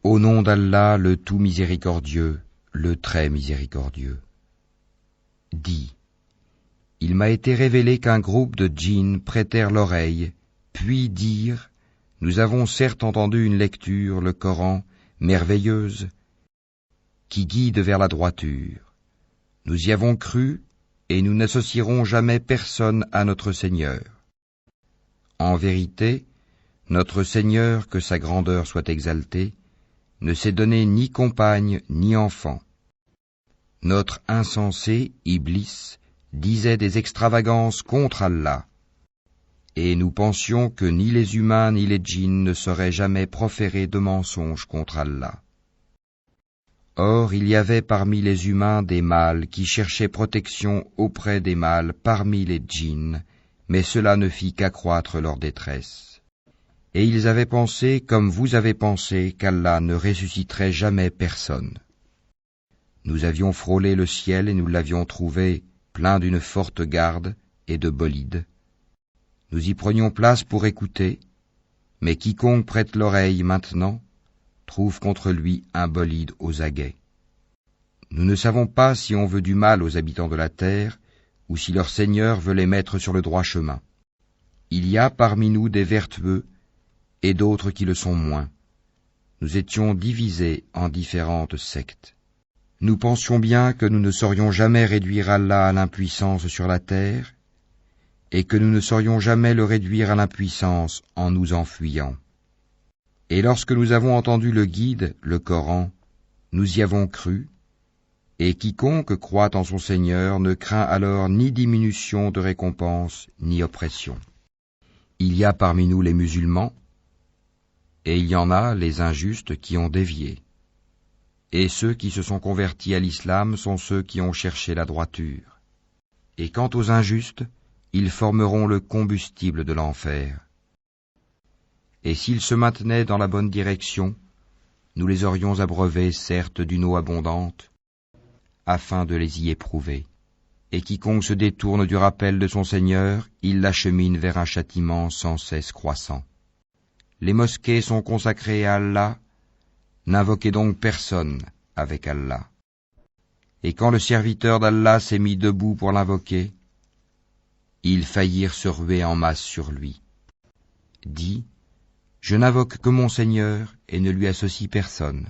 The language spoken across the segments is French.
Au nom d'Allah, le tout miséricordieux, le très miséricordieux. Dis, il m'a été révélé qu'un groupe de djinns prêtèrent l'oreille, puis dirent, nous avons certes entendu une lecture, le Coran, merveilleuse, qui guide vers la droiture. Nous y avons cru, et nous n'associerons jamais personne à notre Seigneur. En vérité, notre Seigneur, que sa grandeur soit exaltée, ne s'est donné ni compagne ni enfant. Notre insensé, Iblis, disait des extravagances contre Allah, et nous pensions que ni les humains ni les djinns ne sauraient jamais proférer de mensonges contre Allah. Or, il y avait parmi les humains des mâles qui cherchaient protection auprès des mâles parmi les djinns, mais cela ne fit qu'accroître leur détresse. Et ils avaient pensé, comme vous avez pensé, qu'Allah ne ressusciterait jamais personne. Nous avions frôlé le ciel et nous l'avions trouvé plein d'une forte garde et de bolides. Nous y prenions place pour écouter, mais quiconque prête l'oreille maintenant trouve contre lui un bolide aux aguets. Nous ne savons pas si on veut du mal aux habitants de la terre ou si leur Seigneur veut les mettre sur le droit chemin. Il y a parmi nous des vertueux et d'autres qui le sont moins. Nous étions divisés en différentes sectes. Nous pensions bien que nous ne saurions jamais réduire Allah à l'impuissance sur la terre, et que nous ne saurions jamais le réduire à l'impuissance en nous enfuyant. Et lorsque nous avons entendu le guide, le Coran, nous y avons cru, et quiconque croit en son Seigneur ne craint alors ni diminution de récompense, ni oppression. Il y a parmi nous les musulmans, et il y en a, les injustes, qui ont dévié. Et ceux qui se sont convertis à l'islam sont ceux qui ont cherché la droiture. Et quant aux injustes, ils formeront le combustible de l'enfer. Et s'ils se maintenaient dans la bonne direction, nous les aurions abreuvés certes d'une eau abondante, afin de les y éprouver. Et quiconque se détourne du rappel de son Seigneur, il l'achemine vers un châtiment sans cesse croissant. Les mosquées sont consacrées à Allah, n'invoquez donc personne avec Allah. Et quand le serviteur d'Allah s'est mis debout pour l'invoquer, ils faillirent se ruer en masse sur lui. Dis, je n'invoque que mon Seigneur et ne lui associe personne.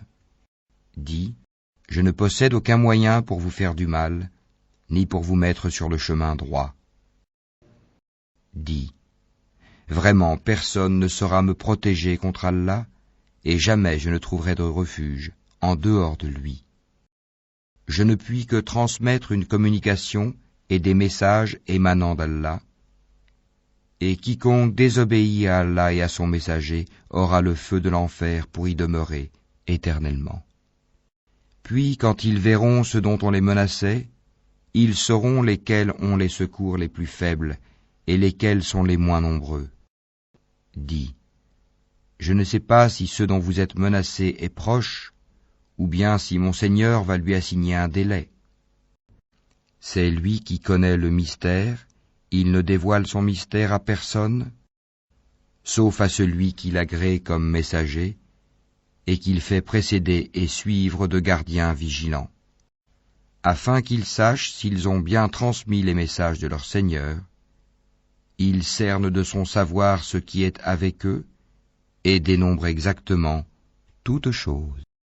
Dis, je ne possède aucun moyen pour vous faire du mal, ni pour vous mettre sur le chemin droit. Dis, vraiment personne ne saura me protéger contre Allah, et jamais je ne trouverai de refuge en dehors de lui. Je ne puis que transmettre une communication et des messages émanant d'Allah, et quiconque désobéit à Allah et à son messager aura le feu de l'enfer pour y demeurer éternellement. Puis, quand ils verront ce dont on les menaçait, ils sauront lesquels ont les secours les plus faibles et lesquels sont les moins nombreux. Dis, je ne sais pas si ce dont vous êtes menacés est proche, ou bien si mon Seigneur va lui assigner un délai. C'est lui qui connaît le mystère, il ne dévoile son mystère à personne, sauf à celui qu'il agrée comme messager, et qu'il fait précéder et suivre de gardiens vigilants, afin qu'ils sachent s'ils ont bien transmis les messages de leur Seigneur. Il cerne de son savoir ce qui est avec eux, et dénombre exactement toutes choses.